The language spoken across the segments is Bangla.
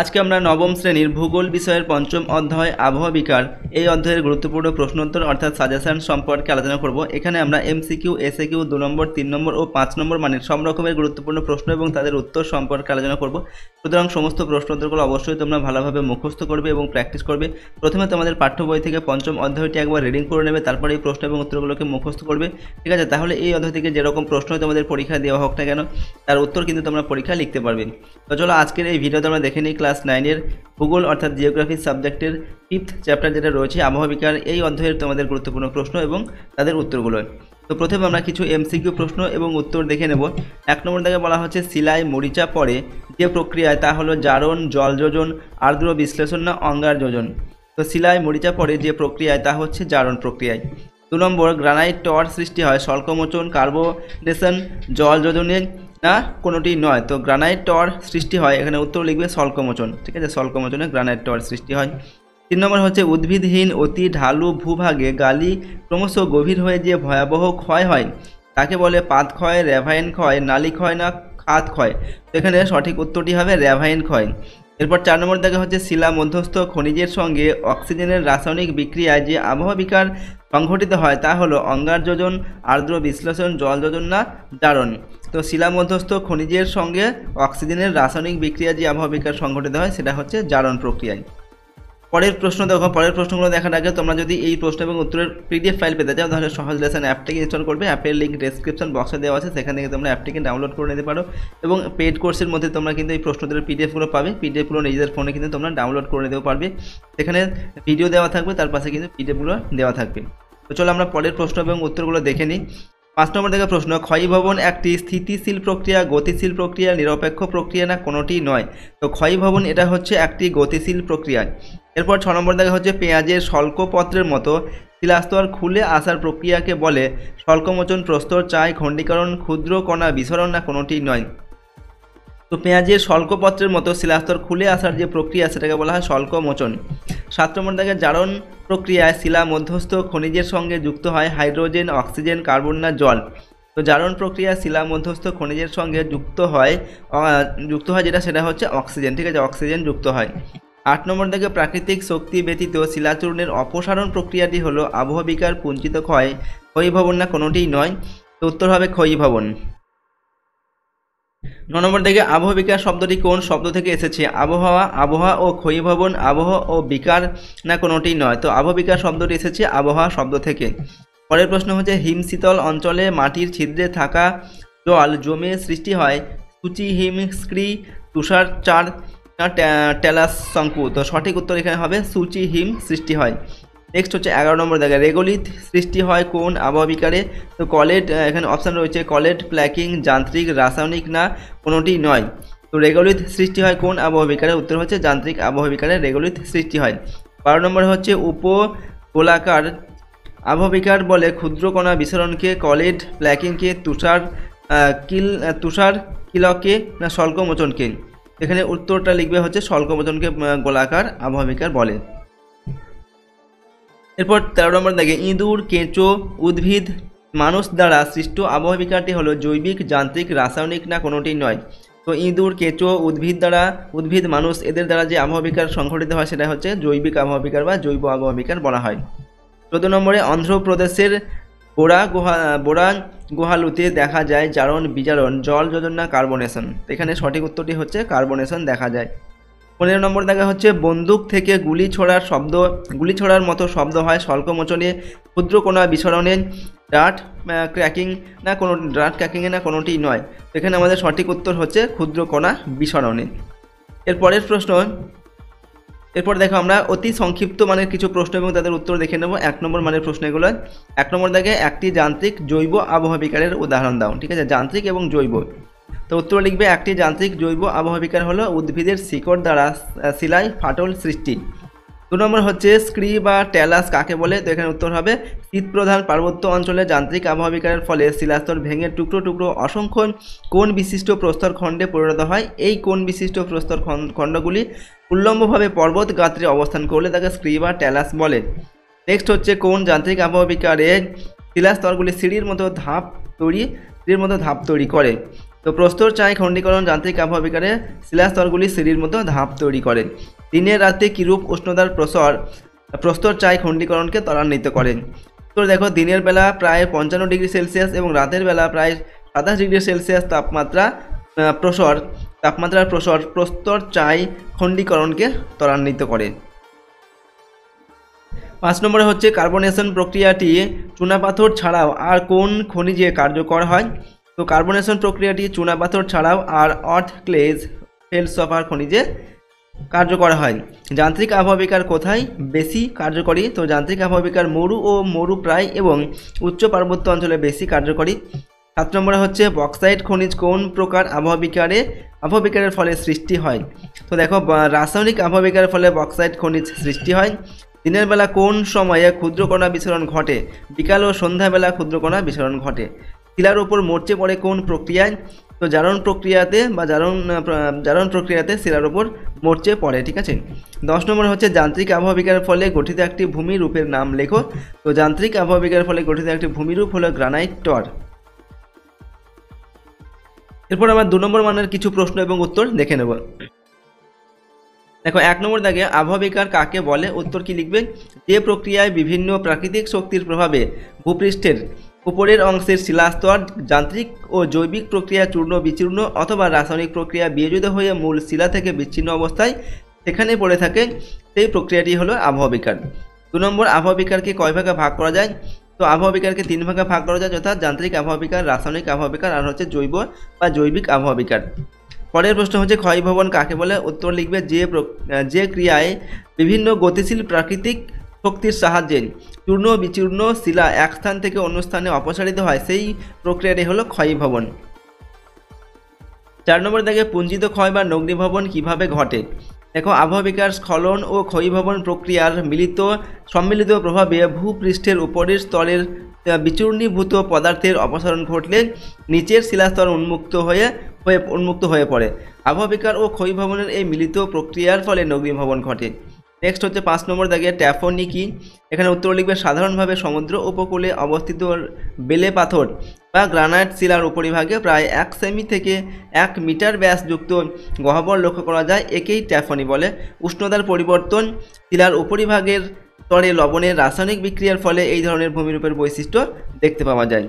আজকে আমরা নবম শ্রেণীর ভূগোল বিষয়ের পঞ্চম অধ্যায় আবহাওয়া বিকার এই অধ্যায়ের গুরুত্বপূর্ণ প্রশ্নোত্তর অর্থাৎ সাজেশন সম্পর্কে আলোচনা করব। এখানে আমরা এমসিকিউ, এসএকিউ 2 নম্বর, 3 নম্বর ও 5 নম্বর মানের সব রকমের গুরুত্বপূর্ণ প্রশ্ন এবং তাদের উত্তর সম্পর্কে আলোচনা করব। সুতরাং সমস্ত প্রশ্নোত্তরগুলো অবশ্যই তোমরা ভালোভাবে মুখস্থ করবে এবং প্র্যাকটিস করবে। প্রথমে তোমাদের পাঠ্য বই থেকে পঞ্চম অধ্যায়টি একবার রিডিং করে নেবে, তারপরে এই প্রশ্ন এবং উত্তরগুলোকে মুখস্থ করবে। ঠিক আছে, তাহলে এই অধ্যায় থেকে যেরকম প্রশ্ন তোমাদের পরীক্ষা দেওয়া হোক না কেন তার উত্তর কিন্তু তোমরা পরীক্ষায় লিখতে পারবে। তো চলো আজকের এই ভিডিওতে আমরা দেখে নিই ক্লাস 9-এর ভূগোল অর্থাৎ জিওগ্রাফি সাবজেক্টের 5th চ্যাপ্টার যেটা রয়েছে আবহাওয়া বিজ্ঞান, এই অধ্যায়ের তোমাদের গুরুত্বপূর্ণ প্রশ্ন এবং তাদের উত্তরগুলো। তো প্রথমে আমরা কিছু এমসিকিউ প্রশ্ন এবং উত্তর দেখে নেব। 1 নম্বর থেকে বলা হচ্ছে শিলায় মরিচা পড়ে যে প্রক্রিয়ায় তা হলো জারণ, জল যোজন, আর্দ্র বিশ্লেষণ না অঙ্গার যোজন। তো শিলায় মরিচা পড়ে যে প্রক্রিয়ায় তা হচ্ছে জারণ প্রক্রিয়ায়। 2 নম্বর গ্রানাইট টর সৃষ্টি হয় স্বল্পমোচন, কার্বোনেশন, জল যোজনের না কোনোটি নয়। তো গ্রানাইট টর সৃষ্টি হয়, এখানে উত্তর লিখবে স্বল্পমোচন। ঠিক আছে, স্বল্পমোচনে গ্রানাইট টর সৃষ্টি হয়। 3 নম্বর হচ্ছে উদ্ভিদহীন অতি ঢালু ভূভাগে গালি ক্রমশ গভীর হয়ে যে ভয়াবহ ক্ষয় হয় তাকে বলে পাত ক্ষয়, র্যাভাইন ক্ষয়, নালী ক্ষয় না খাত ক্ষয়। তো এখানে সঠিক উত্তরটি হবে র্যাভাইন ক্ষয়। এরপর 4 নম্বর দেখা হচ্ছে শিলা মধ্যস্থ খনিজের সঙ্গে অক্সিজেনের রাসায়নিক বিক্রিয়ায় যে আবহাওয়া বিকার সংঘটিত হয় তা হলো অঙ্গার যোজন, আর্দ্র বিশ্লেষণ, জল যোজন না জারণ। তো শিলা মধ্যস্থ খনিজের সঙ্গে অক্সিজেনের রাসায়নিক বিক্রিয়া যে আবহাওয়া বিকার সংঘটিত হয় সেটা হচ্ছে জারণ প্রক্রিয়ায়। পরের প্রশ্ন দেখো, পরের প্রশ্নগুলো দেখার আগে তোমরা যদি এই প্রশ্ন এবং উত্তরের পিডিএফ ফাইল পেতে চাও তাহলে সহজ লেসন অ্যাপটিকে ইনস্টল করবে। অ্যাপের লিঙ্ক ডেসক্রিপশন বক্সে দেওয়া আছে, সেখান থেকে তোমরা অ্যাপটিকে ডাউনলোড করে নিতে পারো এবং পেড কোর্সের মধ্যে তোমরা কিন্তু এই প্রশ্নোত্তরের পিডিএফগুলো পাবে। পিডিএফগুলো নিজেদের ফোনে কিন্তু তোমরা ডাউনলোড করে নিতেও পারবে, সেখানে ভিডিও দেওয়া থাকবে, তার পাশে কিন্তু পিডিএফগুলো দেওয়া থাকবে। তো চলো আমরা পরের প্রশ্ন এবং উত্তরগুলো দেখে নিই। 5 নম্বর থেকে প্রশ্ন, ক্ষয়ীভবন একটি স্থিতিশীল প্রক্রিয়া, গতিশীল প্রক্রিয়া, নিরপেক্ষ প্রক্রিয়া না কোনোটি নয়। তো ক্ষয়ীভবন এটা হচ্ছে একটি গতিশীল প্রক্রিয়া। এরপর 6 নম্বর দেখা হচ্ছে পেঁয়াজের শল্কপত্রের মতো শিলাস্তর খুলে আসার প্রক্রিয়াকে বলে শল্কমোচন, প্রস্তর, চাই, খণ্ডীকরণ, ক্ষুদ্র কণা বিসরণ না কোনোটি নয়। তো পেঁয়াজের শল্কপত্রের মতো শিলাস্তর খুলে আসার যে প্রক্রিয়া সেটাকে বলা হয় শল্কমোচন। 7 নম্বর থেকে জারণ প্রক্রিয়ায় শিলা মধ্যস্থ খনিজের সঙ্গে যুক্ত হয় হাইড্রোজেন, অক্সিজেন, কার্বন না জল। তো জারণ প্রক্রিয়া শিলা মধ্যস্থ খনিজের সঙ্গে যুক্ত হয় যেটা সেটা হচ্ছে অক্সিজেন। ঠিক আছে, অক্সিজেন যুক্ত হয়। 8 নম্বর থেকে প্রাকৃতিক শক্তি ব্যতীত শিলাচূর্ণের অপসারণ প্রক্রিয়াটি হলো আবহাওয়া বিকার, পুঞ্জিত ক্ষয়, ক্ষয়ীভবন না কোনোটিই নয়। তো উত্তর হবে ক্ষয়ীভবন। 9 নম্বর থেকে আবহাওয়া বিকার শব্দটি কোন শব্দ থেকে এসেছে? আবহাওয়া ও ক্ষয়ীভবন, আবহাওয়া ও বিকার না কোনোটি নয়। তো আবহাওয়া বিকার শব্দটি এসেছে আবহাওয়া শব্দ থেকে। পরের প্রশ্ন হচ্ছে হিমশীতল অঞ্চলে মাটির ছিদ্রে থাকা জল জমে সৃষ্টি হয় সূচি হিমস্ক্রি, তুষারচার না টেলাস শঙ্কু। তো সঠিক উত্তর এখানে হবে সূচি হিম সৃষ্টি হয়। নেক্সট হচ্ছে 11 নম্বর জায়গায় রেগোলিথ সৃষ্টি হয় কোন আবহাওয়া বিকারে? তো কলেট, এখানে অপশান রয়েছে কলেট, প্ল্যাকিং, যান্ত্রিক, রাসায়নিক না কোনোটি নয়। তো রেগোলিথ সৃষ্টি হয় কোন আবহাওয়া বিকারে? উত্তর হচ্ছে যান্ত্রিক আবহাওয়া বিকারে রেগোলিথ সৃষ্টি হয়। 12 নম্বর হচ্ছে উপগোলাকার আবহাওয়া বিকার বলে ক্ষুদ্র কণা বিসরণকে, কলেট প্ল্যাকিংকে, তুষার কিলকে না শল্কমোচনকে। এখানে উত্তরটা লিখবে হচ্ছে শল্কমোচনকে গোলাকার আবহাওয়া বিকার বলে। এরপর 13 নম্বর দেখে ইঁদুর, কেঁচো, উদ্ভিদ, মানুষ দ্বারা সৃষ্ট আবহাওয়া বিকারটি হলো জৈবিক, যান্ত্রিক, রাসায়নিক না কোনোটি নয়। তো ইঁদুর, কেঁচো, উদ্ভিদ, মানুষ এদের দ্বারা যে আবহাওয়া বিকার সংঘটিত হয় সেটা হচ্ছে জৈবিক আবহাওয়া বিকার বা জৈব আবহাওয়া বিকার বলা হয়। 14 নম্বরে অন্ধ্রপ্রদেশের বোরা গুহালুতে দেখা যায় জারণ, বিজারণ, জল যোজন না কার্বনেশন। এখানে সঠিক উত্তরটি হচ্ছে কার্বনেশন দেখা যায়। 15 নম্বর দেখা হচ্ছে বন্দুক থেকে গুলি ছোড়ার মতো শব্দ হয় শল্কমোচনে, ক্ষুদ্র কণা বিস্ফোরণে, ডার্ট ক্র্যাকিংয়ে না কোনোটি নয়। এখানে আমাদের সঠিক উত্তর হচ্ছে ক্ষুদ্র কণা বিস্ফোরণে। এরপর দেখো আমরা অতি সংক্ষিপ্ত মানের কিছু প্রশ্ন এবং তাদের উত্তর দেখে নেব। 1 নম্বর মানের প্রশ্ন এগুলো। 1 নম্বর দেখে একটি যান্ত্রিক জৈব আবহাওয়া বিকারের উদাহরণ দাও। ঠিক আছে, যান্ত্রিক এবং জৈব। তো উত্তর লিখবে একটি যান্ত্রিক জৈব আবহাওয়া বিকার হলো উদ্ভিদের শিকড় দ্বারা শিলায় ফাটল সৃষ্টি। 2 নম্বর হচ্ছে স্ক্রি বা টেলাস কাকে বলে? তো এখানে উত্তর হবে শীতপ্রধান পার্বত্য অঞ্চলে যান্ত্রিক আবহাওয়া বিকারের ফলে শিলাস্তর ভেঙে টুকরো টুকরো অসংখ্য কোণ বিশিষ্ট প্রস্তর খণ্ডে পরিণত হয়। এই কোণ বিশিষ্ট প্রস্তর খণ্ডগুলি উল্লম্বভাবে পর্বত গাত্রে অবস্থান করলে তাকে স্ক্রি বা টেলাস বলে। নেক্সট হচ্ছে কোন যান্ত্রিক আবহাওয়া বিকারে শিলাস্তরগুলি সিঁড়ির মতো ধাপ তৈরি করে? তো প্রস্তর চাই খণ্ডীকরণ যান্ত্রিক আবহাওয়া বিকারে শিলাস্তরগুলি সিঁড়ির মতো ধাপ তৈরি করে। দিনে রাতে কিরূপ উষ্ণতার প্রস্তর চাই খণ্ডীকরণকে ত্বরান্বিত করে? তো দেখো, দিনের বেলা প্রায় 55 ডিগ্রি সেলসিয়াস এবং রাতের বেলা প্রায় 27 ডিগ্রি সেলসিয়াস তাপমাত্রার প্রসর প্রস্তর চাই খণ্ডীকরণকে ত্বরান্বিত করে। 5 নম্বরে হচ্ছে কার্বনেশন প্রক্রিয়াটি চুনাপাথর ছাড়াও আর কোন খনিজে কার্যকর হয়? তো কার্বনেশন প্রক্রিয়াটি চুনাপাথর ছাড়াও আর আর্থ ক্লেজ ফেলসফার খনিজে কার্যকর হয়। যান্ত্রিক আবহাওয়া বিকার কোথায় বেশি কার্যকরী? তো যান্ত্রিক আবহাওয়া বিকার মরু ও মরুপ্রায় এবং উচ্চ পার্বত্য অঞ্চলে বেশি কার্যকরী। 7 নম্বরে হচ্ছে বক্সাইট খনিজ কোন প্রকার আবহাওয়া বিকারের ফলে সৃষ্টি হয়? তো দেখো, রাসায়নিক আবহাওয়া বিকারের ফলে বক্সাইট খনিজ সৃষ্টি হয়। দিনের বেলা কোন সময়ে ক্ষুদ্রকণা বিচরণ ঘটে? বিকাল ও সন্ধ্যাবেলা ক্ষুদ্রকণা বিচরণ ঘটে। শিলার উপর মরচে পড়ে কোন প্রক্রিয়ায়? তো জারণ প্রক্রিয়াতে শিলার উপর মরচে পড়ে। ঠিক আছে। 10 নম্বর হচ্ছে যান্ত্রিক আবহাওয়া বিকারের ফলে গঠিত একটি ভূমিরূপের নাম লেখো। তো যান্ত্রিক আবহাওয়া বিকারের ফলে গঠিত একটি ভূমিরূপ হলো গ্রানাইট টর। এরপর আমরা 2 নম্বর মানের কিছু প্রশ্ন এবং উত্তর দেখে নেব। দেখো, 1 নম্বর দাগে আবহাওয়া বিকার কাকে বলে? উত্তর কি লিখবে? যে প্রক্রিয়ায় বিভিন্ন প্রাকৃতিক শক্তির প্রভাবে ভূপৃষ্ঠের উপরের অংশের শিলাস্তর যান্ত্রিক ও জৈবিক প্রক্রিয়া চূর্ণ বিচূর্ণ অথবা রাসায়নিক প্রক্রিয়া বিয়োজিত হয়ে মূল শিলা থেকে বিচ্ছিন্ন অবস্থায় সেখানে পড়ে থাকে, সেই প্রক্রিয়াটি হলো আবহাওয়া বিকার। 2 নম্বর, আবহাওয়া বিকারকে কয় ভাগে ভাগ করা যায়? তো আবহাওয়া বিকারকে 3 ভাগে ভাগ করা যায়, যথা যান্ত্রিক আবহাওয়া বিকার, রাসায়নিক আবহাওয়া বিকার আর হচ্ছে জৈব বা জৈবিক আবহাওয়া বিকার। পরের প্রশ্ন হচ্ছে ক্ষয়ভবন কাকে বলে? উত্তর লিখবে যে ক্রিয়ায় বিভিন্ন গতিশীল প্রাকৃতিক শক্তির সাহায্যে চূর্ণ বিচূর্ণ শিলা এক স্থান থেকে অন্য স্থানে অপসারিত হয়, সেই প্রক্রিয়াটি হলো ক্ষয়ভবন। 4 নম্বর দাগে পুঞ্জিত ক্ষয় বা নগ্নীভবন কিভাবে ঘটে? দেখো, আবহাওয়া বিকার স্খলন ও ক্ষয়ীভবন প্রক্রিয়ার সম্মিলিত প্রভাবে ভূপৃষ্ঠের উপরের স্তরের বিচূর্ণীভূত পদার্থের অপসারণ ঘটলে নিচের শিলাস্তর উন্মুক্ত হয়ে পড়ে। আবহাওয়া বিকার ও ক্ষয়ীভবনের এই মিলিত প্রক্রিয়ার ফলে নগ্নীভবন ঘটে। নেক্সট হচ্ছে 5 নম্বর দাগে ট্যাফনি কি? এখানে উত্তর লিখবে সাধারণভাবে সমুদ্র উপকূলে অবস্থিত বেলে পাথর বা গ্রানাইট শিলার উপরিভাগে প্রায় 1 সেমি থেকে 1 মিটার ব্যাসযুক্ত গহ্বর লক্ষ্য করা যায়, একেই ট্যাফনি বলে। উষ্ণতার পরিবর্তন, শিলার উপরিভাগের স্তরে লবণের রাসায়নিক বিক্রিয়ার ফলে এই ধরনের ভূমিরূপের বৈশিষ্ট্য দেখতে পাওয়া যায়।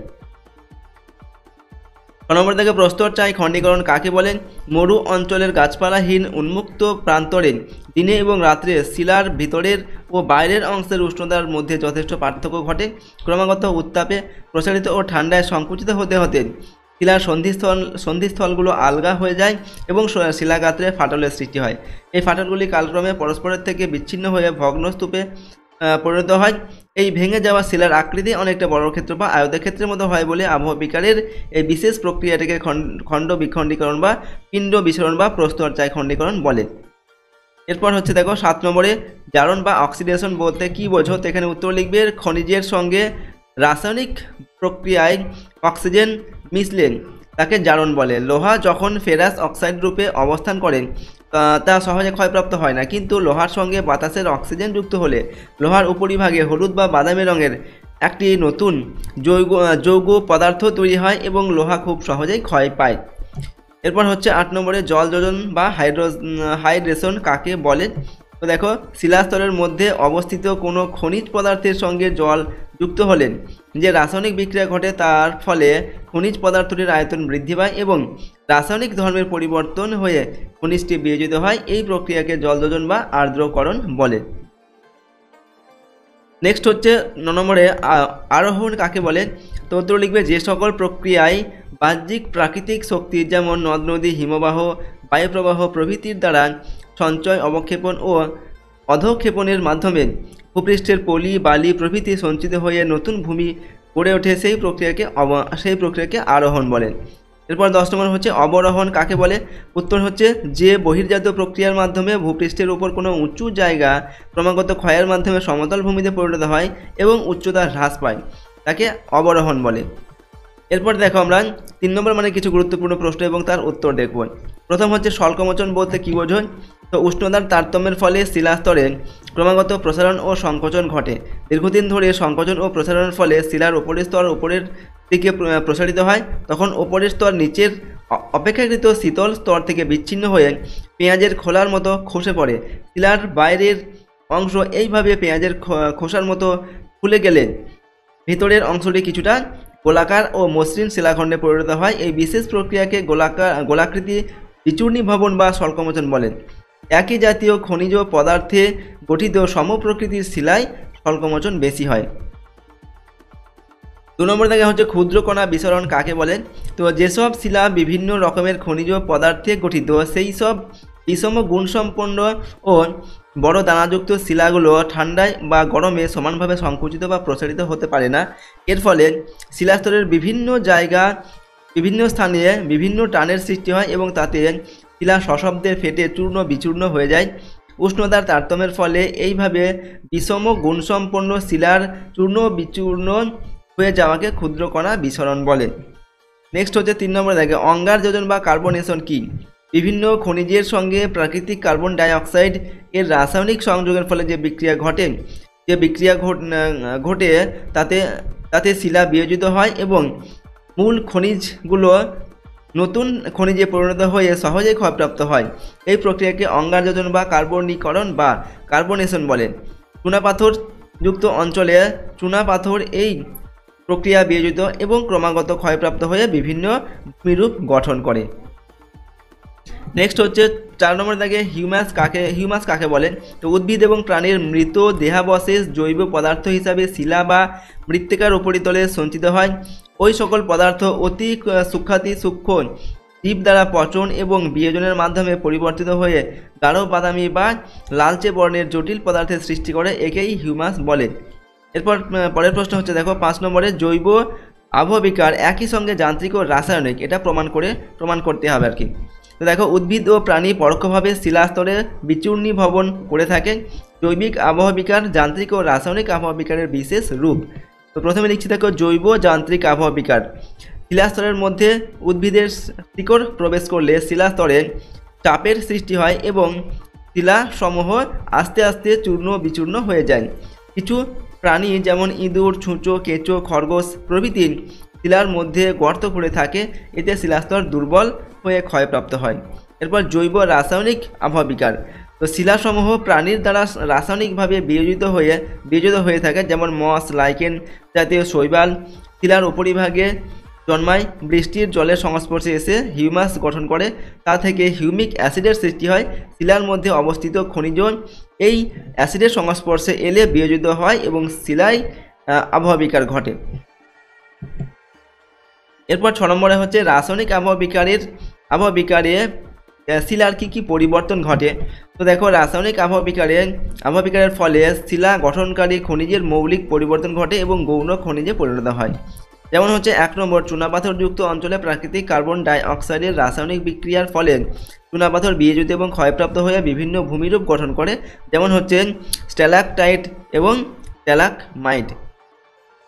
6 নম্বর থেকে প্রস্তর চাই খণ্ডীকরণ কাকে বলেন? মরু অঞ্চলের গাছপালাহীন উন্মুক্ত প্রান্তরে দিনে এবং রাত্রে শিলার ভিতরের ও বাইরের অংশের উষ্ণতার মধ্যে যথেষ্ট পার্থক্য ঘটে। ক্রমাগত উত্তাপে প্রসারিত ও ঠান্ডায় সংকুচিত হতে হতে শিলার সন্ধিস্থলগুলো আলগা হয়ে যায় এবং শিলাগাত্রে ফাটলের সৃষ্টি হয়। এই ফাটলগুলি কালক্রমে পরস্পরের থেকে বিচ্ছিন্ন হয়ে ভগ্নস্তূপে পরিণত হয়। এই ভেঙে যাওয়া শিলার আকৃতি অনেকটা বর্গক্ষেত্র বা আয়তক্ষেত্রের মতো হয় বলে আবহাওয়া বিকারের এই বিশেষ প্রক্রিয়াটিকে খণ্ড বিখণ্ডীকরণ বা পিণ্ড বিচরণ বা প্রস্তর চাই খণ্ডীকরণ বলে। এরপর হচ্ছে দেখো 7 নম্বরে জারণ বা অক্সিডেশন বলতে কি বোঝো? তো এখানে উত্তর লিখবে খনিজের সঙ্গে রাসায়নিক প্রক্রিয়ায় অক্সিজেন মিশলে তাকে জারণ বলে। লোহা যখন ফেরাস অক্সাইড রূপে অবস্থান করে তা সহজে ক্ষয়প্রাপ্ত হয় না, কিন্তু লোহার সঙ্গে বাতাসের অক্সিজেন যুক্ত হলে লোহার উপরিভাগে হলুদ বা বাদামি রঙের একটি নতুন যৌগ পদার্থ তৈরি হয় এবং লোহা খুব সহজেই ক্ষয় পায়। এরপর হচ্ছে 8 নম্বরে জল যোজন বা হাইড্রেশন কাকে বলে? তো দেখো, শিলাস্তরের মধ্যে অবস্থিত কোনো খনিজ পদার্থের সঙ্গে জল যুক্ত হলে যে রাসায়নিক বিক্রিয়া ঘটে তার ফলে খনিজ পদার্থটির আয়তন বৃদ্ধি পায় এবং রাসায়নিক ধর্মের পরিবর্তন হয়ে খনিজটি বিয়োজিত হয়। এই প্রক্রিয়াকে জলযোজন বা আর্দ্রকরণ বলে। নেক্সট হচ্ছে 9 নম্বরে আরোহণ কাকে বলে? তো উত্তর লিখবে যে সকল প্রক্রিয়ায় বাহ্যিক প্রাকৃতিক শক্তি যেমন নদ নদী হিমবাহ বায়ুপ্রবাহ প্রভৃতির দ্বারা সঞ্চয় অবক্ষেপণ ও অধক্ষেপণের মাধ্যমে ভূপৃষ্ঠের পলি বালি প্রভৃতি সঞ্চিত হয়ে নতুন ভূমি গড়ে ওঠে, সেই প্রক্রিয়াকে আরোহণ বলে। এরপর 10 নম্বর হচ্ছে অবরোহণ কাকে বলে? উত্তর হচ্ছে যে বহির্জাত প্রক্রিয়ার মাধ্যমে ভূপৃষ্ঠের উপর কোনো উঁচু জায়গা ক্রমাগত ক্ষয়ের মাধ্যমে সমতল ভূমিতে পরিণত হয় এবং উচ্চতা হ্রাস পায়, তাকে অবরোহণ বলে। এরপর দেখো আমরা 3 নম্বর মানে কিছু গুরুত্বপূর্ণ প্রশ্ন এবং তার উত্তর দেখব। প্রথম হচ্ছে স্বল্পমোচন বলতে কী বোঝো? তো উষ্ণতার তারতম্যের ফলে শিলাস্তরে ক্রমাগত প্রসারণ ও সংকোচন ঘটে। দীর্ঘদিন ধরে সংকোচন ও প্রসারণের ফলে শিলার উপরের স্তর উপরের দিকে প্রসারিত হয়, তখন উপরের স্তর নিচের অপেক্ষাকৃত শীতল স্তর থেকে বিচ্ছিন্ন হয়ে পেঁয়াজের খোলার মতো খসে পড়ে। শিলার বাইরের অংশ এইভাবে পেঁয়াজের খোসার মতো ফুলে গেলে ভিতরের অংশটি কিছুটা গোলাকার ও মসৃণ শিলাখণ্ডে পরিণত হয়। এই বিশেষ প্রক্রিয়াকে গোলাকৃতি বিচূর্ণী ভবন বা স্বল্পমোচন বলে। একই জাতীয় খনিজ পদার্থে গঠিত সমপ্রকৃতির শিলায় স্বল্পমোচন বেশি হয়। 2 নম্বর দাগে হচ্ছে ক্ষুদ্রকণা বিসরণ কাকে বলে। তো যেসব শিলা বিভিন্ন রকমের খনিজ পদার্থে গঠিত সেই সব বিষম গুণসম্পন্ন ও বড় দানাযুক্ত শিলাগুলো ঠান্ডায় বা গরমে সমানভাবে সংকুচিত বা প্রসারিত হতে পারে না। এর ফলে শিলাস্তরের বিভিন্ন জায়গা বিভিন্ন স্থানে বিভিন্ন টানের সৃষ্টি হয় এবং তাতে শিলা সশব্দে ফেটে চূর্ণ বিচূর্ণ হয়ে যায়। উষ্ণতার তারতম্যের ফলে এইভাবে বিষম গুণসম্পন্ন শিলার চূর্ণ বিচূর্ণ হয়ে যাওয়াকে ক্ষুদ্রকণা বিসরণ বলে। নেক্সট হচ্ছে 3 নম্বর দাগে অঙ্গার যোজন বা কার্বনেশন কি। বিভিন্ন খনিজের সঙ্গে প্রাকৃতিক কার্বন ডাই অক্সাইড এর রাসায়নিক সংযোগের ফলে যে বিক্রিয়া ঘটে তাতে শিলা বিয়োজিত হয় এবং মূল খনিজগুলো নতুন খনিজে পরিণত হয়ে সহজেই ক্ষয়প্রাপ্ত হয়। এই প্রক্রিয়াকে অঙ্গার যোজন বা কার্বনীকরণ বা কার্বনেশন বলে। চুনাপাথর যুক্ত অঞ্চলে চুনাপাথর এই প্রক্রিয়া বিয়োজিত এবং ক্রমাগত ক্ষয়প্রাপ্ত হয়ে বিভিন্ন ভূমিরূপ গঠন করে। নেক্সট হচ্ছে 4 নম্বর দাগে হিউমাস কাকে বলে। তো উদ্ভিদ এবং প্রাণীর মৃত দেহাবশেষ জৈব পদার্থ হিসাবে শিলা বা মৃত্তিকার উপরিতলে সঞ্চিত হয়। ওই সকল পদার্থ অতি সূক্ষ্ম জীব দ্বারা পচন এবং বিয়োজনের মাধ্যমে পরিবর্তিত হয়ে গাঢ় বাদামি বা লালচে বর্ণের জটিল পদার্থের সৃষ্টি করে, একেই হিউমাস বলে। এরপর পরের প্রশ্ন হচ্ছে দেখো 5 নম্বরে জৈব আবহবিকার একই সঙ্গে যান্ত্রিক ও রাসায়নিক, এটা প্রমাণ করতে হবে আর কি। তো দেখো উদ্ভিদ ও প্রাণী পরোক্ষভাবে শিলাস্তরে বিচূর্ণী ভবন করে থাকে। জৈবিক আবহবিকার যান্ত্রিক ও রাসায়নিক আবহবিকারের বিশেষ রূপ। তো প্রথমে লিখছি দেখো জৈব যান্ত্রিক আবহবিকার। শিলাস্তরের মধ্যে উদ্ভিদের শিকড় প্রবেশ করলে শিলাস্তরে চাপের সৃষ্টি হয় এবং শিলাসমূহ আস্তে আস্তে চূর্ণ বিচূর্ণ হয়ে যায়। কিছু প্রাণী যেমন ইঁদুর, ছুঁচো, কেঁচো, খরগোশ প্রভৃতি শিলার মধ্যে গর্ত করে থাকে, এতে শিলাস্তর দুর্বল হয়ে ক্ষয়প্রাপ্ত হয়। এরপর জৈব রাসায়নিক আবহবিকার। তো শিলাসমূহ প্রাণীর দ্বারা রাসায়নিকভাবে বিয়োজিত হয়ে থাকে, যেমন মস, লাইকেন জাতীয় শৈবাল শিলার উপরিভাগে জন্মায়। বৃষ্টির জলের সংস্পর্শে এসে হিউমাস গঠন করে, তা থেকে হিউমিক অ্যাসিডের সৃষ্টি হয়। শিলার মধ্যে অবস্থিত খনিজ এই অ্যাসিডের সংস্পর্শে এলে বিয়োজিত হয় এবং শিলায় আবহবিকার ঘটে। এরপর 6 নম্বরে হচ্ছে রাসায়নিক আবহবিকারে শিলার কি পরিবর্তন ঘটে। তো দেখো রাসায়নিক আবহবিকারের ফলে শিলা গঠনকারী খনিজের মৌলিক পরিবর্তন ঘটে এবং গৌণ খনিজে পরিণত হয়। যেমন হচ্ছে 1 নম্বর চুনাপাথরযুক্ত অঞ্চলে প্রাকৃতিক কার্বন ডাই অক্সাইডের রাসায়নিক বিক্রিয়ার ফলে চুনাপাথর বিয়োজিত এবং ক্ষয়প্রাপ্ত হয়ে বিভিন্ন ভূমিরূপ গঠন করে, যেমন হচ্ছে স্ট্যালাকটাইট এবং স্ট্যালাকমাইট।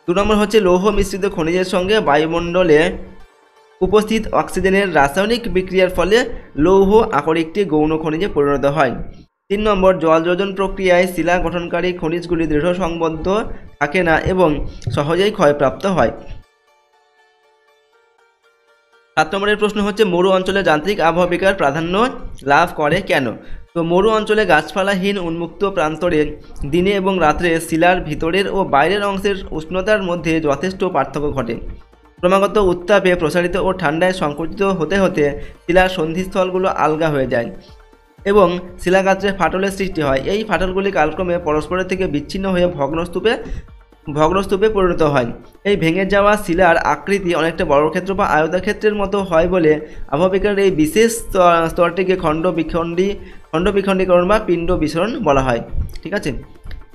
2 নম্বর হচ্ছে লৌহ মিশ্রিত খনিজের সঙ্গে বায়ুমণ্ডলে উপস্থিত অক্সিজেনের রাসায়নিক বিক্রিয়ার ফলে লৌহ আকরিকটি গৌণ খনিজে পরিণত হয়। 3 নম্বর জল যোজন প্রক্রিয়ায় শিলা গঠনকারী খনিজগুলি দৃঢ় সংবদ্ধ থাকে না এবং সহজেই ক্ষয়প্রাপ্ত হয়। 7 নম্বরের প্রশ্ন হচ্ছে মরু অঞ্চলে যান্ত্রিক আবহবিকার প্রাধান্য লাভ করে কেন। তো মরু অঞ্চলে গাছপালাহীন উন্মুক্ত প্রান্তরে দিনে এবং রাত্রে শিলার ভিতরের ও বাইরের অংশের উষ্ণতার মধ্যে যথেষ্ট পার্থক্য ঘটে। ক্রমাগত উত্তাপে প্রসারিত ও ঠান্ডায় সংকুচিত হতে হতে শিলার সন্ধিস্থলগুলো আলগা হয়ে যায় এবং শিলাগাত্রে ফাটলের সৃষ্টি হয়। এই ফাটলগুলি কালক্রমে পরস্পরের থেকে বিচ্ছিন্ন হয়ে ভগ্নস্তূপে পরিণত হয়। এই ভেঙে যাওয়া শিলার আকৃতি অনেকটা বর্গক্ষেত্র বা আয়তক্ষেত্রের মতো হয় বলে আবহবিকারের এই বিশেষ স্তরটিকে খণ্ডবিখণ্ডীকরণ বা পিণ্ড বিসরণ বলা হয়। ঠিক আছে,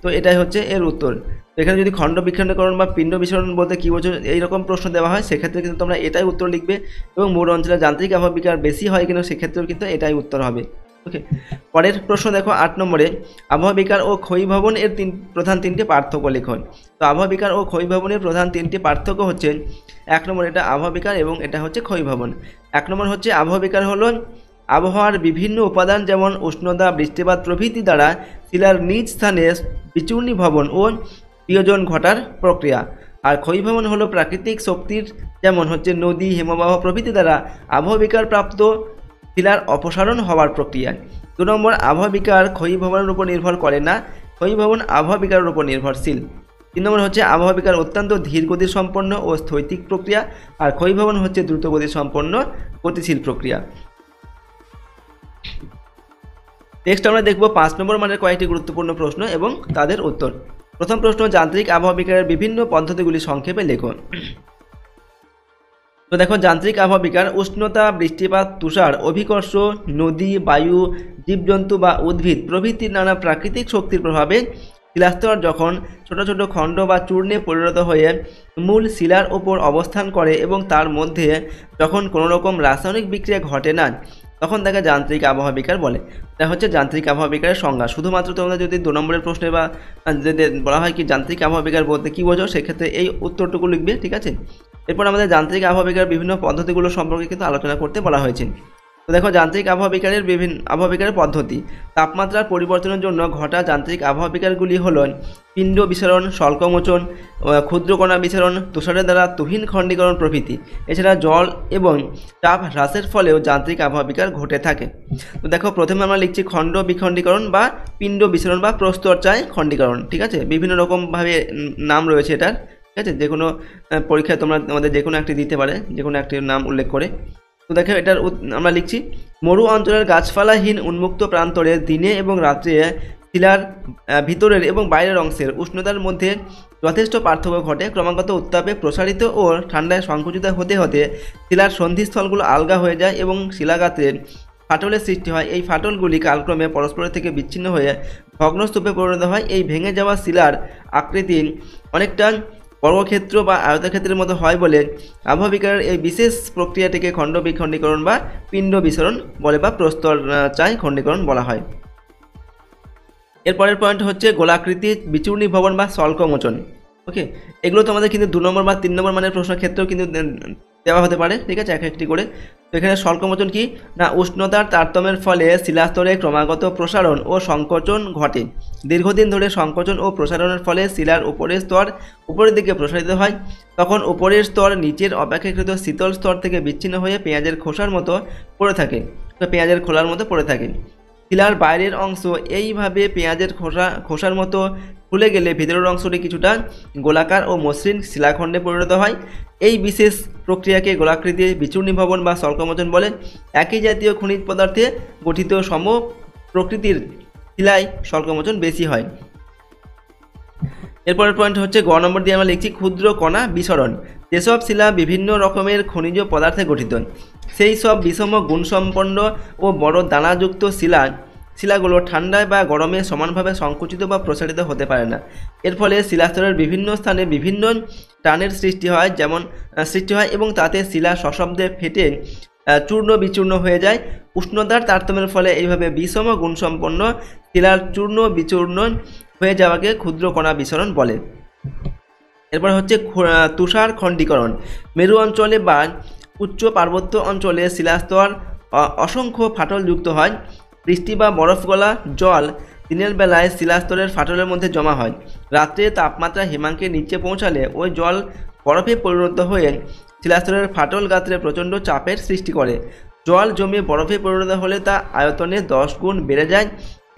তো এটাই হচ্ছে এর উত্তর। তো এখানে যদি খণ্ডবিখণ্ডীকরণ বা পিণ্ড বিসরণ বলতে কী বোঝো এইরকম প্রশ্ন দেওয়া হয়, সেক্ষেত্রে কিন্তু তোমরা এটাই উত্তর লিখবে এবং মরু অঞ্চলে যান্ত্রিক আবহবিকার বেশি হয় কিন্তু সেক্ষেত্রেও কিন্তু এটাই উত্তর হবে। ওকে, পরের প্রশ্ন দেখো 8 নম্বরে আবহবিকার ও ক্ষয়ীভবন এর প্রধান 3টি পার্থক্য লেখো। তো আবহবিকার ও ক্ষয়ীভবনের প্রধান 3টি পার্থক্য হচ্ছে 1 নম্বর এটা আবহবিকার এবং এটা হচ্ছে ক্ষয়ীভবন। 1 নম্বর হচ্ছে আবহবিকার হলো আবহাওয়ার বিভিন্ন উপাদান যেমন উষ্ণতা, বৃষ্টিপাত প্রভৃতি দ্বারা শিলার নিজ স্থানে বিচূর্ণী ভবন ও বিয়োজন ঘটার প্রক্রিয়া। আর ক্ষয়ীভবন হলো প্রাকৃতিক শক্তির যেমন হচ্ছে নদী, হিমবাহ প্রভৃতি দ্বারা আবহাওয়া বিকার প্রাপ্ত শিলার অপসারণ হওয়ার প্রক্রিয়া। 2 নম্বর, আবহাওয়া বিকার ক্ষয়ীভবনের উপর নির্ভর করে না, ক্ষয়ীভবন আবহাওয়া বিকারের উপর নির্ভরশীল। 3 নম্বর হচ্ছে আবহাওয়া বিকার অত্যন্ত ধীর গতির সম্পন্ন ও স্থৈতিক প্রক্রিয়া, আর ক্ষয়ীভবন হচ্ছে দ্রুত গতি সম্পন্ন গতিশীল প্রক্রিয়া। নেক্সট আমরা দেখব 5 নম্বর মানের কয়েকটি গুরুত্বপূর্ণ প্রশ্ন এবং তাদের উত্তর। প্রথম প্রশ্ন, যান্ত্রিক আবহাওয়া বিকারের বিভিন্ন পদ্ধতিগুলি সংক্ষেপে লেখো। তো দেখো, যান্ত্রিক আবহাওয়া বিকার উষ্ণতা, বৃষ্টিপাত, তুষার, অভিকর্ষ, নদী, বায়ু, জীবজন্তু বা উদ্ভিদ প্রভৃতির নানা প্রাকৃতিক শক্তির প্রভাবে শিলাস্তর যখন ছোট ছোট খণ্ড বা চূর্ণে পরিণত হয়ে মূল শিলার ওপর অবস্থান করে এবং তার মধ্যে যখন কোনো রকম রাসায়নিক বিক্রিয়া ঘটে না, তখন তাকে যান্ত্রিক আবহাওয়া বিকার বলে। এটা হচ্ছে যান্ত্রিক আবহাওয়া বিকারের সংজ্ঞা। শুধুমাত্র তোমরা যদি 2 নম্বরের প্রশ্নে বা যদি বলা হয় কি যান্ত্রিক আবহাওয়া বিকার বলতে কী বোঝো, সেক্ষেত্রে এই উত্তরটুকু লিখবে, ঠিক আছে। এরপর আমাদের যান্ত্রিক আবহাওয়া বিকারের বিভিন্ন পদ্ধতিগুলো সম্পর্কে কিন্তু আলোচনা করতে বলা হয়েছে। তো দেখো, যান্ত্রিক আবহাওয়া বিকারের পদ্ধতি। তাপমাত্রার পরিবর্তনের জন্য ঘটা যান্ত্রিক আবহাওয়া বিকারগুলি হল পিণ্ড বিসরণ, স্বল্পমোচন, ক্ষুদ্রকণা বিসরণ, তুষারের দ্বারা তুহিন খণ্ডীকরণ প্রভৃতি। এছাড়া জল এবং তাপ হ্রাসের ফলেও যান্ত্রিক আবহাওয়া বিকার ঘটে থাকে। তো দেখো, প্রথমে আমরা লিখছি খণ্ড বিখণ্ডীকরণ বা পিণ্ড বিসরণ বা প্রস্তরচায় খণ্ডীকরণ, ঠিক আছে। বিভিন্ন রকমভাবে নাম রয়েছে এটার, ঠিক আছে। যে কোনো পরীক্ষায় তোমরা আমাদের যে কোনো একটি দিতে পারে, যে কোনো একটি নাম উল্লেখ করে। তো দেখো, এটার আমরা লিখছি মরু অঞ্চলের গাছপালাহীন উন্মুক্ত প্রান্তরে দিনে এবং রাত্রে শিলার ভিতরের এবং বাইরের অংশের উষ্ণতার মধ্যে যথেষ্ট পার্থক্য ঘটে। ক্রমাগত উত্তাপে প্রসারিত ও ঠান্ডায় সংকুচিত হতে হতে শিলার সন্ধিস্থলগুলো আলগা হয়ে যায় এবং শিলাগাত্রে ফাটলের সৃষ্টি হয়। এই ফাটলগুলি কালক্রমে পরস্পরের থেকে বিচ্ছিন্ন হয়ে ভগ্নস্তূপে পরিণত হয়। এই ভেঙে যাওয়া শিলার আকৃতি অনেকটা বর্গক্ষেত্র বা আয়তক্ষেত্রের মতো হয় বলে আবহাওয়া বিকারের এই বিশেষ প্রক্রিয়াটিকে খণ্ড বিখণ্ডীকরণ বা পিণ্ড বিসরণ বলে বা প্রস্তরচায় খণ্ডীকরণ বলা হয়। এরপরের পয়েন্ট হচ্ছে গোলাকৃতি বিচূর্ণী ভবন বা স্বল্পমোচন। ওকে, এগুলো তো আমাদের কিন্তু 2 নম্বর বা 3 নম্বর মানের প্রশ্নের ক্ষেত্রেও কিন্তু দেওয়া হতে পারে, ঠিক আছে, এক একটি করে। তো এখানে স্বল্পমোচন কি না, উষ্ণতার তারতম্যের ফলে শিলাস্তরে ক্রমাগত প্রসারণ ও সংকোচন ঘটে। দীর্ঘদিন ধরে সংকোচন ও প্রসারণের ফলে শিলার উপরের স্তর উপরের দিকে প্রসারিত হয়। তখন উপরের স্তর নিচের অপেক্ষাকৃত শীতল স্তর থেকে বিচ্ছিন্ন হয়ে পেঁয়াজের খোসার মতো পড়ে থাকে, পেঁয়াজের খোলার মতো পড়ে থাকে। শিলার বাইরের অংশ এইভাবে পেঁয়াজের খোসার মতো খুলে গেলে ভিতরের অংশটি কিছুটা গোলাকার ও মসৃণ শিলাখণ্ডে পরিণত হয়। এই বিশেষ প্রক্রিয়াকে গোলাকৃতি বিচূর্ণী ভবন বা স্বল্পমোচন বলে। একই জাতীয় খনিজ পদার্থে গঠিত সম প্রকৃতির শিলায় স্বল্পমোচন বেশি হয়। এরপরের পয়েন্ট হচ্ছে গ নম্বর দিয়ে আমরা লিখছি ক্ষুদ্র কণা বিসরণ। যেসব শিলা বিভিন্ন রকমের খনিজ পদার্থে গঠিত, সেই সব বিষম গুণসম্পন্ন ও বড় দানাযুক্ত শিলাগুলো ঠান্ডায় বা গরমে সমানভাবে সংকুচিত বা প্রসারিত হতে পারে না। এর ফলে শিলাস্তরের বিভিন্ন স্থানে বিভিন্ন টানের সৃষ্টি হয় এবং তাতে শিলা সশব্দে ফেটে চূর্ণ বিচূর্ণ হয়ে যায়। উষ্ণতার তারতম্যের ফলে এইভাবে বিষম গুণসম্পন্ন শিলার চূর্ণ বিচূর্ণ হয়ে যাওয়াকে ক্ষুদ্র কণা বিসরণ বলে। এরপর হচ্ছে তুষার খণ্ডীকরণ। মেরু অঞ্চলে বা উচ্চ পার্বত্য অঞ্চলে শিলাস্তর অসংখ্য ফাটল যুক্ত হয়। বৃষ্টি বা বরফ গলা জল দিনের বেলায় শিলাস্তরের ফাটলের মধ্যে জমা হয়। রাত্রে তাপমাত্রা হিমাঙ্কের নিচে পৌঁছালে ওই জল বরফে পরিণত হয়ে শিলাস্তরের ফাটল গাত্রে প্রচণ্ড চাপের সৃষ্টি করে। জল জমে বরফে পরিণত হলে তা আয়তনে 10 গুণ বেড়ে যায়।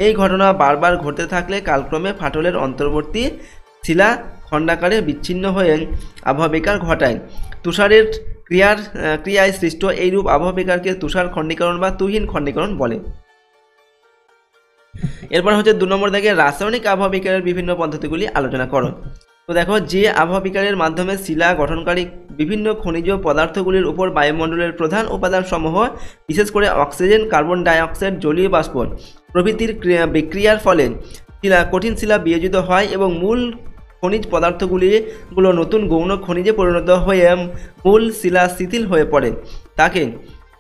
এই ঘটনা বারবার ঘটতে থাকলে কালক্রমে ফাটলের অন্তর্বর্তী শিলা খণ্ডাকারে বিচ্ছিন্ন হয়ে আবহাওয়া বিকার ঘটায়। তুষারের ক্রিয়ায় সৃষ্ট এইরূপ আবহাওয়া বিকারকে তুষার খণ্ডীকরণ বা তুহিন খণ্ডীকরণ বলে। এরপর হচ্ছে 2 নম্বর থেকে রাসায়নিক আবহাওয়া বিকারের বিভিন্ন পদ্ধতিগুলি আলোচনা করো। তো দেখো, যে আবহাওয়া বিকারের মাধ্যমে শিলা গঠনকারী বিভিন্ন খনিজ পদার্থগুলির উপর বায়ুমণ্ডলের প্রধান উপাদানসমূহ বিশেষ করে অক্সিজেন, কার্বন ডাই অক্সাইড, জলীয় বাষ্প প্রভৃতির বিক্রিয়ার ফলে কঠিন শিলা বিয়োজিত হয় এবং মূল খনিজ পদার্থগুলো নতুন গৌণ খনিজে পরিণত হয়ে মূল শিলা শিথিল হয়ে পড়ে, তাকে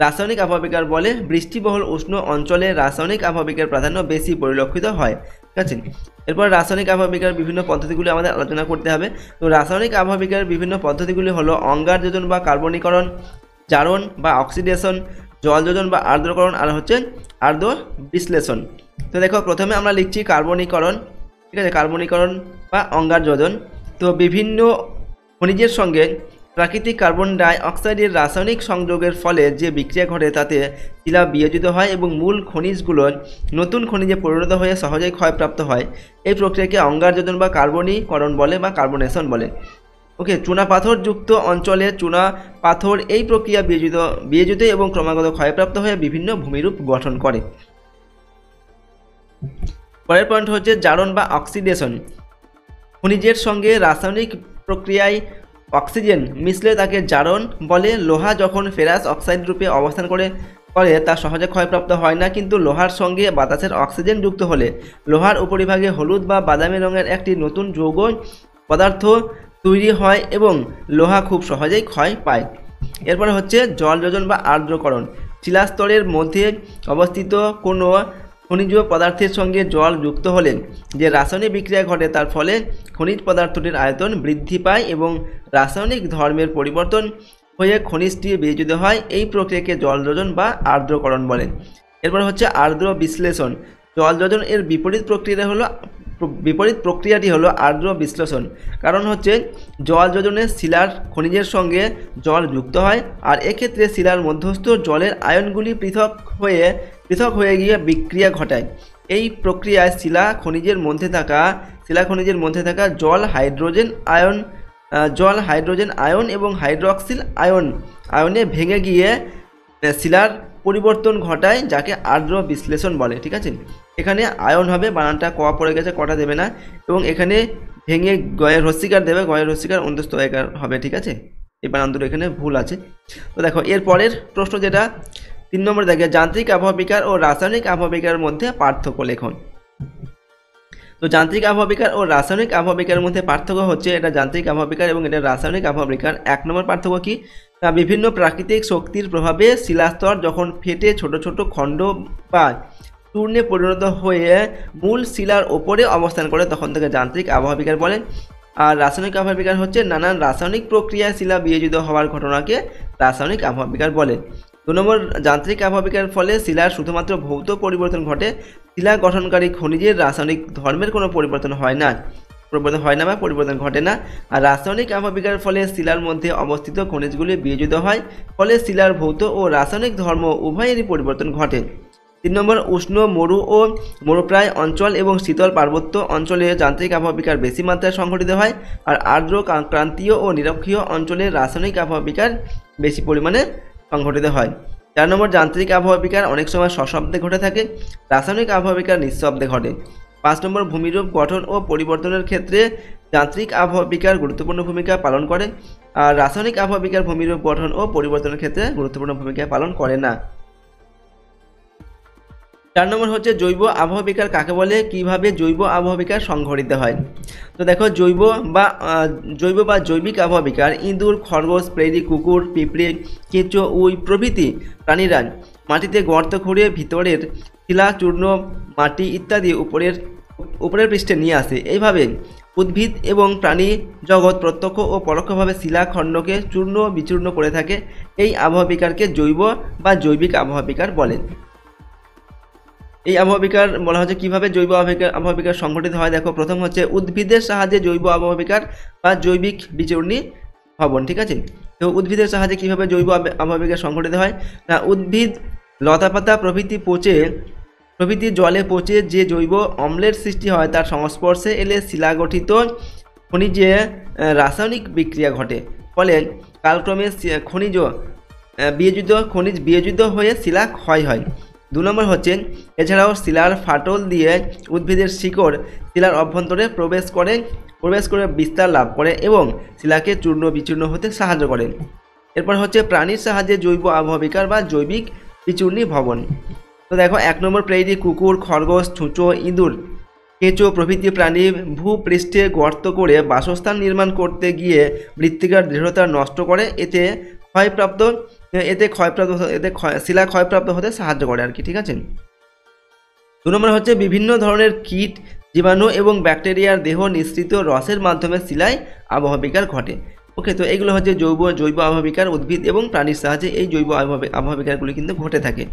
রাসায়নিক আবহাওয়া বিকার বলে। বৃষ্টিবহুল উষ্ণ অঞ্চলে রাসায়নিক আবহাওয়া বিকার প্রাধান্য বেশি পরিলক্ষিত হয়, ঠিক আছে। এরপর রাসায়নিক আবহাওয়া বিকারের বিভিন্ন পদ্ধতিগুলি আমাদের আলোচনা করতে হবে। তো রাসায়নিক আবহাওয়া বিকারের বিভিন্ন পদ্ধতিগুলি হলো অঙ্গার যোজন বা কার্বনীকরণ, জারণ বা অক্সিডেশন, জল যোজন বা আর্দ্রকরণ, আর হচ্ছে আর্দ্র বিশ্লেষণ। তো দেখো, প্রথমে আমরা লিখছি কার্বনীকরণ, ঠিক আছে, কার্বনীকরণ বা অঙ্গার যোজন। তো বিভিন্ন খনিজের সঙ্গে প্রাকৃতিক কার্বন ডাই অক্সাইডের রাসায়নিক সংযোগের ফলে যে বিক্রিয়া ঘটে তাতে শিলা বিয়োজিত হয় এবং মূল খনিজগুলো নতুন খনিজে পরিণত হয়ে সহজেই ক্ষয়প্রাপ্ত হয়। এই প্রক্রিয়াকে অঙ্গারযোজন বা কার্বনীকরণ বলে বা কার্বনেশন বলে। ওকে, চুনা পাথরযুক্ত অঞ্চলে চুনা পাথর এই প্রক্রিয়া বিয়োজিত এবং ক্রমাগত ক্ষয়প্রাপ্ত হয়ে বিভিন্ন ভূমিরূপ গঠন করে। পরের পয়েন্ট হচ্ছে জারণ বা অক্সিডেশন। খনিজের সঙ্গে রাসায়নিক প্রক্রিয়ায় অক্সিজেন মিশলে তাকে জারণ বলে। লোহা যখন ফেরাস অক্সাইড রূপে অবস্থান করে তা সহজে ক্ষয়প্রাপ্ত হয় না, কিন্তু লোহার সঙ্গে বাতাসের অক্সিজেন যুক্ত হলে লোহার উপরিভাগে হলুদ বা বাদামি রঙের একটি নতুন যৌগ পদার্থ তৈরি হয় এবং লোহা খুব সহজেই ক্ষয় পায়। এরপরে হচ্ছে জলযোজন বা আর্দ্রকরণ। শিলাস্তরের মধ্যে অবস্থিত কোনো খনিজ পদার্থের সঙ্গে জল যুক্ত হলে যে রাসায়নিক বিক্রিয়া ঘটে তার ফলে খনিজ পদার্থটির আয়তন বৃদ্ধি পায় এবং রাসায়নিক ধর্মের পরিবর্তন হয়ে খনিজটি বিয়োজিত হয়। এই প্রক্রিয়াকে জলযোজন বা আর্দ্রকরণ বলে। এরপর হচ্ছে আর্দ্র বিশ্লেষণ। জলযোজন এর বিপরীত প্রক্রিয়াটি হলো আর্দ্র বিশ্লেষণ। কারণ হচ্ছে জলযোজনে শিলার খনিজের সঙ্গে জল যুক্ত হয়, আর এক্ষেত্রে শিলার মধ্যস্থ জলের আয়নগুলি পৃথক হয়ে গিয়ে বিক্রিয়া ঘটায়। এই প্রক্রিয়ায় শিলা খনিজের মধ্যে থাকা জল হাইড্রোজেন আয়ন এবং হাইড্রক্সিল আয়নে ভেঙে গিয়ে শিলার পরিবর্তন ঘটায়, যাকে আর্দ্র বিশ্লেষণ বলে। ঠিক আছে, এখানে আয়ন হবে, বানানটা ক পড়ে গেছে, কটা দেবে না, এবং এখানে ভেঙে গয়ের হস্যিকার দেবে, গয়ের হস্যিকার অন্তস্থ একার হবে। ঠিক আছে, এই বানান দুটো এখানে ভুল আছে। তো দেখো এর পরের প্রশ্ন যেটা 3 নম্বর দেখে, যান্ত্রিক আবহাওয়া বিকার ও রাসায়নিক আবহাওয়া বিকারের মধ্যে পার্থক্য লেখন। তো যান্ত্রিক আবহাওয়া বিকার ও রাসায়নিক আবহাওয়া বিকারের মধ্যে পার্থক্য হচ্ছে, এটা যান্ত্রিক আবহাওয়া বিকার এবং এটা রাসায়নিক আবহাওয়া বিকার। 1 নম্বর পার্থক্য কি, বিভিন্ন প্রাকৃতিক শক্তির প্রভাবে শিলাস্তর যখন ফেটে ছোট ছোট খণ্ড বা চূর্ণে পরিণত হয়ে মূল শিলার ওপরে অবস্থান করে তখন তাকে যান্ত্রিক আবহাওয়া বিকার বলে। আর রাসায়নিক আবহাওয়া বিকার হচ্ছে নানান রাসায়নিক প্রক্রিয়ায় শিলা বিয়োজিত হওয়ার ঘটনাকে রাসায়নিক আবহাওয়া বিকার বলে। 2 নম্বর, যান্ত্রিক আবহাওয়া বিকারের ফলে শিলার শুধুমাত্র ভৌত পরিবর্তন ঘটে, শিলা গঠনকারী খনিজের রাসায়নিক ধর্মের কোনো পরিবর্তন হয় না বা পরিবর্তন ঘটে না। আর রাসায়নিক আবহাওয়া বিকারের ফলে শিলার মধ্যে অবস্থিত খনিজগুলি বিয়োজিত হয়, ফলে শিলার ভৌত ও রাসায়নিক ধর্ম উভয়েরই পরিবর্তন ঘটে। 3 নম্বর, উষ্ণ মরু ও মরুপ্রায় অঞ্চল এবং শীতল পার্বত্য অঞ্চলে যান্ত্রিক আবহাওয়া বিকার বেশি মাত্রায় সংঘটিত হয়, আর আর্দ্র ক্রান্তীয় ও নিরক্ষীয় অঞ্চলে রাসায়নিক আবহাওয়া বিকার বেশি পরিমাণে সংঘটিত হয়। 4 নম্বর, যান্ত্রিক আবহাওয়া বিকার অনেক সময় সশব্দে ঘটে থাকে, রাসায়নিক আবহাওয়া বিকার নিঃশব্দে ঘটে। 5 নম্বর, ভূমিরূপ গঠন ও পরিবর্তনের ক্ষেত্রে যান্ত্রিক আবহাওয়া বিকার গুরুত্বপূর্ণ ভূমিকা পালন করে, আর রাসায়নিক আবহাওয়া বিকার ভূমিরূপ গঠন ও পরিবর্তনের ক্ষেত্রে গুরুত্বপূর্ণ ভূমিকা পালন করে না। 4 নম্বর হচ্ছে জৈব আবহাওয়া বিকার কাকে বলে, কিভাবে জৈব আবহাওয়া বিকার সংঘটিত হয়। তো দেখো জৈব বা জৈবিক আবহাওয়া বিকার ইঁদুর, খরগোশ, প্রেরি, কুকুর, পিঁপড়ে, কেঁচো, উই প্রভৃতি প্রাণীরা মাটিতে গর্ত খুঁড়ে ভিতরের শিলা, চূর্ণ, মাটি ইত্যাদি উপরের পৃষ্ঠে নিয়ে আসে। এইভাবে উদ্ভিদ এবং প্রাণী জগৎ প্রত্যক্ষ ও পরোক্ষভাবে শিলাখণ্ডকে চূর্ণ বিচূর্ণ করে থাকে। এই আবহাওয়া বিকারকে জৈব বা জৈবিক আবহাওয়া বিকার বলে। এই আবহাওয়া বিকার বলা হচ্ছে কিভাবে জৈব আবহাওয়া বিকার সংঘটিত হয়। দেখো প্রথম হচ্ছে উদ্ভিদের সাহায্যে জৈব আবহাওয়া বিকার বা জৈবিক বিচূর্ণী ভবন। ঠিক আছে, তো উদ্ভিদের সাহায্যে কিভাবে জৈব আবহাওয়া বিকার সংঘটিত হয় না, উদ্ভিদ লতাপাতা প্রভৃতি জলে পচে যে জৈব অম্লের সৃষ্টি হয় তার সংস্পর্শে এলে শিলাগঠিত খনিজে রাসায়নিক বিক্রিয়া ঘটে, ফলে কালক্রমে খনিজ বিয়োজিত হয়ে শিলা ক্ষয় হয়। 2 নম্বর হচ্ছে এছাড়াও শিলার ফাটল দিয়ে উদ্ভিদের শিকড় শিলার অভ্যন্তরে প্রবেশ করে বিস্তার লাভ করে এবং শিলাকে চূর্ণ বিচূর্ণ হতে সাহায্য করে। এরপর হচ্ছে প্রাণীর সাহায্যে জৈব আবহাওয়া বিকার বা জৈবিক বিচূর্ণী ভবন। তো দেখো 1 নম্বর, প্রেরি, কুকুর, খরগোশ, ছুঁচো, ইঁদুর, কেঁচো প্রভৃতি প্রাণী ভূপৃষ্ঠে গর্ত করে বাসস্থান নির্মাণ করতে গিয়ে মৃত্তিকার দৃঢ়তা নষ্ট করে, এতে শিলা ক্ষয়প্রাপ্ত হতে সাহায্য করে আর কি। ঠিক আছে, 2 নম্বর হচ্ছে বিভিন্ন ধরনের কীট, জীবাণু এবং ব্যাকটেরিয়ার দেহ নিঃসৃত রসের মাধ্যমে শিলায় আবহাওয়া বিকার ঘটে। ওকে, তো এইগুলো হচ্ছে জৈব আবহাওয়া বিকার, উদ্ভিদ এবং প্রাণীর সাহায্যে এই জৈব আবহাওয়া বিকারগুলি কিন্তু ঘটে থাকে।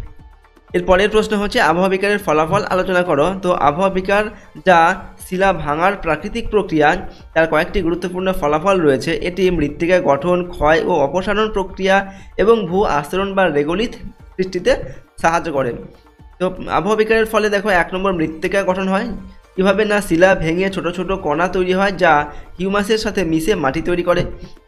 এর পরের প্রশ্ন হচ্ছে আবহাওয়া বিকারের ফলাফল আলোচনা করো। তো আবহাওয়া বিকার যা শিলা ভাঙার প্রাকৃতিক প্রক্রিয়া, তার কয়েকটি গুরুত্বপূর্ণ ফলাফল রয়েছে। এটি মৃত্তিকা গঠন, ক্ষয় ও অপসারণ প্রক্রিয়া এবং ভূ আস্তরণ বা রেগোলিথ সৃষ্টিতে সাহায্য করে। তো আবহাওয়া বিকারের ফলে দেখো 1 নম্বর মৃত্তিকা গঠন হয়। কীভাবে না, শিলা ভেঙে ছোট ছোট কণা তৈরি হয় যা হিউমাসের সাথে মিশে মাটি তৈরি করে।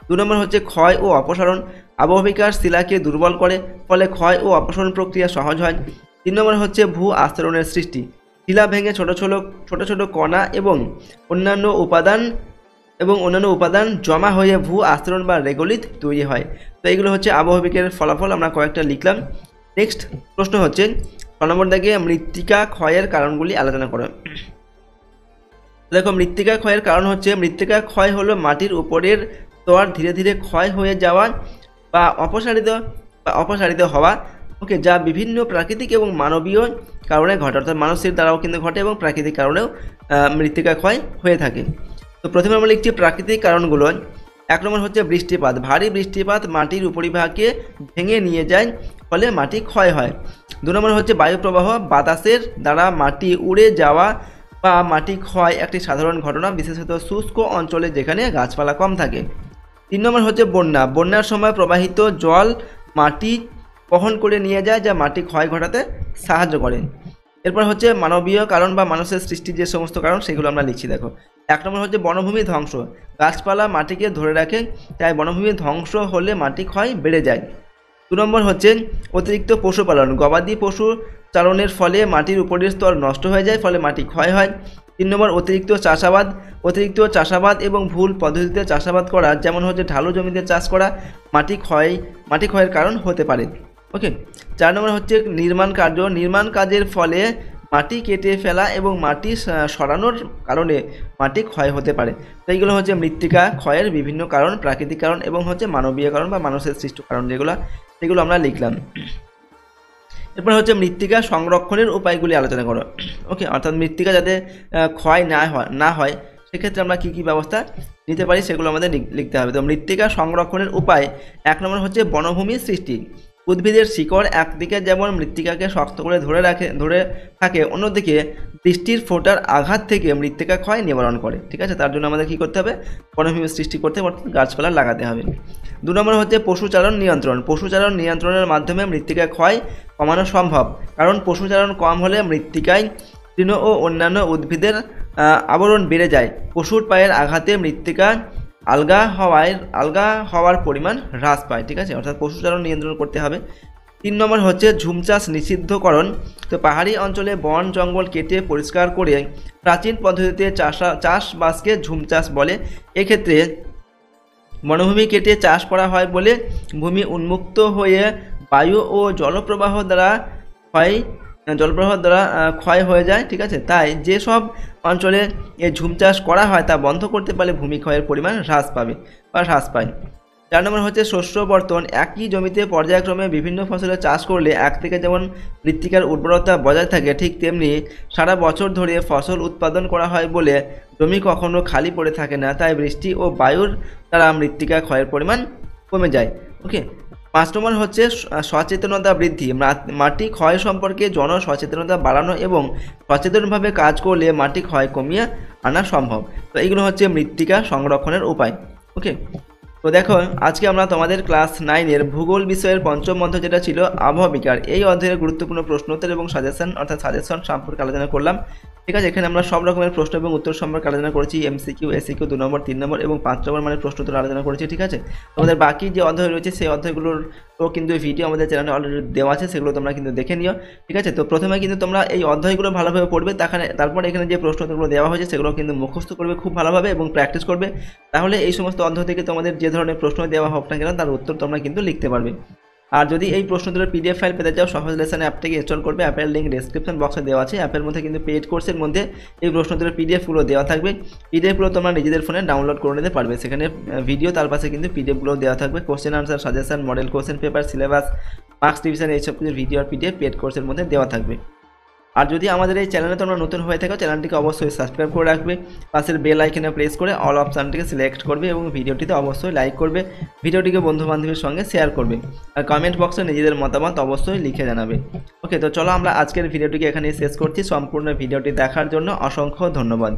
2 নম্বর হচ্ছে ক্ষয় ও অপসারণ। আবহাওয়া বিকার শিলাকে দুর্বল করে, ফলে ক্ষয় ও অপসারণ প্রক্রিয়া সহজ হয়। 3 নম্বর হচ্ছে ভূ আস্তরণের সৃষ্টি। শিলা ভেঙে ছোট ছোট কণা এবং অন্যান্য উপাদান জমা হয়ে ভূ আস্তরণ বা রেগোলিথ তৈরি হয়। তো এইগুলো হচ্ছে আবহাওয়া বিকারের ফলাফল, আমরা কয়েকটা লিখলাম। নেক্সট প্রশ্ন হচ্ছে 6 নম্বর দাগে মৃত্তিকা ক্ষয়ের কারণগুলি আলোচনা করো। দেখো, মৃত্তিকা ক্ষয়ের কারণ হচ্ছে, মৃত্তিকা ক্ষয় হলো মাটির উপরের স্তর ধীরে ধীরে ক্ষয় হয়ে যাওয়া বা অপসারিত হওয়া, ওকে, যা বিভিন্ন প্রাকৃতিক এবং মানবীয় কারণে ঘটে, অর্থাৎ মানুষের দ্বারাও কিন্তু ঘটে এবং প্রাকৃতিক কারণেও মৃত্তিকা ক্ষয় হয়ে থাকে। তো প্রথমে আমরা লিখছি প্রাকৃতিক কারণগুলো। 1 নম্বর হচ্ছে বৃষ্টিপাত। ভারী বৃষ্টিপাত মাটির উপরিভাগকে ভেঙে নিয়ে যায়, ফলে মাটি ক্ষয় হয়। 2 নম্বর হচ্ছে বায়ু প্রবাহ। বাতাসের দ্বারা মাটি উড়ে যাওয়া বা মাটি ক্ষয় একটি সাধারণ ঘটনা, বিশেষত শুষ্ক অঞ্চলে যেখানে গাছপালা কম থাকে। 3 নম্বর হচ্ছে বন্যা। বন্যার সময় প্রবাহিত জল মাটি বহন করে নিয়ে যায়, যা মাটি ক্ষয় ঘটাতে সাহায্য করে। এরপর হচ্ছে মানবীয় কারণ বা মানুষের সৃষ্টি যে সমস্ত কারণ, সেগুলো আমরা লিখছি। দেখো, 1 নম্বর হচ্ছে বনভূমি ধ্বংস। গাছপালা মাটিকে ধরে রাখে, তাই বনভূমি ধ্বংস হলে মাটি ক্ষয় বেড়ে যায়। 2 নম্বর হচ্ছে অতিরিক্ত পশুপালন। গবাদি পশু চালনের ফলে মাটির উপরের স্তর নষ্ট হয়ে যায়, ফলে মাটি ক্ষয় হয়। 3 নম্বর অতিরিক্ত চাষাবাদ এবং ভুল পদ্ধতিতে চাষাবাদ করা, যেমন হচ্ছে ঢালু জমিতে চাষ করা, মাটি ক্ষয়ের কারণ হতে পারে। ওকে। 4 নম্বর হচ্ছে নির্মাণ কাজের ফলে মাটি কেটে ফেলা এবং মাটি সরানোর কারণে মাটি ক্ষয় হতে পারে। তো এইগুলো হচ্ছে মৃত্তিকা ক্ষয়ের বিভিন্ন কারণ, প্রাকৃতিক কারণ এবং হচ্ছে মানবীয় কারণ বা মানুষের সৃষ্ট কারণ, সেগুলো আমরা লিখলাম। এরপর হচ্ছে মৃত্তিকা সংরক্ষণের উপায়গুলি আলোচনা করো। ওকে, অর্থাৎ মৃত্তিকা যাতে ক্ষয় না হয় সেক্ষেত্রে আমরা কী ব্যবস্থা নিতে পারি সেগুলো আমাদের লিখতে হবে। তো মৃত্তিকা সংরক্ষণের উপায় 1 নম্বর হচ্ছে বনভূমির সৃষ্টি। উদ্ভিদের শিকড় একদিকে যেমন মৃত্তিকাকে শক্ত করে ধরে থাকে, অন্যদিকে বৃষ্টির ফোঁটার আঘাত থেকে মৃত্তিকা ক্ষয় নিবারণ করে। ঠিক আছে, তার জন্য আমাদের কী করতে হবে? বনভূমি সৃষ্টি করতে হবে, অর্থাৎ গাছপালা লাগাতে হবে। 2 নম্বর হচ্ছে পশুচারণ নিয়ন্ত্রণ। পশুচারণ নিয়ন্ত্রণের মাধ্যমে মৃত্তিকা ক্ষয় কমানো সম্ভব, কারণ পশুচারণ কম হলে মৃত্তিকায় তৃণ ও অন্যান্য উদ্ভিদের আবরণ বেড়ে যায়। পশুর পায়ের আঘাতে মৃত্তিকা আলগা হওয়ার পরিমাণ হ্রাস পায়। ঠিক আছে, অর্থাৎ পশুচারণ নিয়ন্ত্রণ করতে হবে। 3 নম্বর হচ্ছে ঝুম চাষ নিষিদ্ধকরণ। তো পাহাড়ি অঞ্চলে বন জঙ্গল কেটে পরিষ্কার করে প্রাচীন পদ্ধতিতে চাষবাসকে ঝুম চাষ বলে। এক্ষেত্রে বনভূমি কেটে চাষ করা হয় বলে ভূমি উন্মুক্ত হয়ে বায়ু ও জলপ্রবাহ দ্বারা ক্ষয় হয়ে যায়। ঠিক আছে, তাই যেসব অঞ্চলে ঝুম চাষ করা হয় তা বন্ধ করতে পারলে ভূমি ক্ষয়ের পরিমাণ হ্রাস পায়। 4 নম্বর হচ্ছে শস্য বর্তন। একই জমিতে পর্যায়ক্রমে বিভিন্ন ফসলের চাষ করলে এক থেকে যেমন মৃত্তিকার উর্বরতা বজায় থাকে, ঠিক তেমনি সারা বছর ধরে ফসল উৎপাদন করা হয় বলে জমি কখনো খালি পড়ে থাকে না, তাই বৃষ্টি ও বায়ুর দ্বারা মৃত্তিকা ক্ষয়ের পরিমাণ কমে যায়। ওকে। 5 নম্বর হচ্ছে সচেতনতা বৃদ্ধি। মাটি ক্ষয় সম্পর্কে জনসচেতনতা বাড়ানো এবং সচেতনভাবে কাজ করলে মাটি ক্ষয় কমিয়ে আনা সম্ভব। তো এইগুলো হচ্ছে মৃত্তিকা সংরক্ষণের উপায়। ওকে, তো দেখো, আজকে আমরা তোমাদের ক্লাস 9-এর ভূগোল বিষয়ের পঞ্চম অধ্যায় যেটা ছিল আবহাওয়া বিকার, এই অধ্যায়ের গুরুত্বপূর্ণ প্রশ্নোত্তর এবং সাজেশন সম্পর্কে আলোচনা করলাম। ঠিক আছে, এখানে আমরা সব রকমের প্রশ্ন এবং উত্তর সম্পর্কে আলোচনা করেছি। এমসিকিউ, এসিকিউ, 2 নম্বর, 3 নম্বর এবং 5 নম্বর মানে প্রশ্ন উত্তর আলোচনা করেছি। ঠিক আছে, তোমাদের বাকি যে অধ্যায় রয়েছে সেই অধ্যায়গুলোর কিন্তু ভিডিও আমাদের চ্যানেলে অলরেডি দেওয়া আছে, সেগুলো তোমরা কিন্তু দেখে নিও। ঠিক আছে, তো প্রথমে কিন্তু তোমরা এই অধ্যায়গুলো ভালোভাবে পড়বে, তারপর এখানে যে প্রশ্নগুলো দেওয়া হয়েছে সেগুলো কিন্তু মুখস্থ করবে খুব ভালোভাবে এবং প্র্যাকটিস করবে। তাহলে এই সমস্ত অধ্যায় থেকে তোমাদের যে ধরনের প্রশ্ন দেওয়া হোক না কেন তার উত্তর তোমরা কিন্তু লিখতে পারবে। আর যদি এই প্রশ্নগুলোর পিডিএফ ফাইল পেতে চাও, সহজ লেসন অ্যাপটিকে ইনস্টল করবে। অ্যাপের লিঙ্ক ডেসক্রিপশন বক্সে দেওয়া আছে। অ্যাপের মধ্যে কিন্তু পেইড কোর্সের মধ্যে এই প্রশ্নগুলোর পিডিএফগুলো দেওয়া থাকবে। পিডিএফগুলো তোমরা নিজেদের ফোনে ডাউনলোড করে নিতে পারবে। সেখানে ভিডিও, তার পাশে কিন্তু পিডিএফগুলো দেওয়া থাকবে। Question answer, suggestion, model question paper, syllabus, marks division, এইসব কিছু ভিডিও আর পিডিএফ পেইড কোর্সের মধ্যে দেওয়া থাকবে। আর যদি আমাদের এই চ্যানেলে তোমরা নতুন হয়ে থাকো, চ্যানেলটিকে অবশ্যই সাবস্ক্রাইব করে রাখবে, পাশের বেল আইকনে প্রেস করে অল অপশানটিকে সিলেক্ট করবে এবং ভিডিওটিতে অবশ্যই লাইক করবে, ভিডিওটিকে বন্ধু বান্ধবের সঙ্গে শেয়ার করবে আর কমেন্ট বক্সে নিজেদের মতামত অবশ্যই লিখে জানাবে। ওকে, তো চলো আমরা আজকের ভিডিওটিকে এখানেই শেষ করছি। সম্পূর্ণ ভিডিওটি দেখার জন্য অসংখ্য ধন্যবাদ।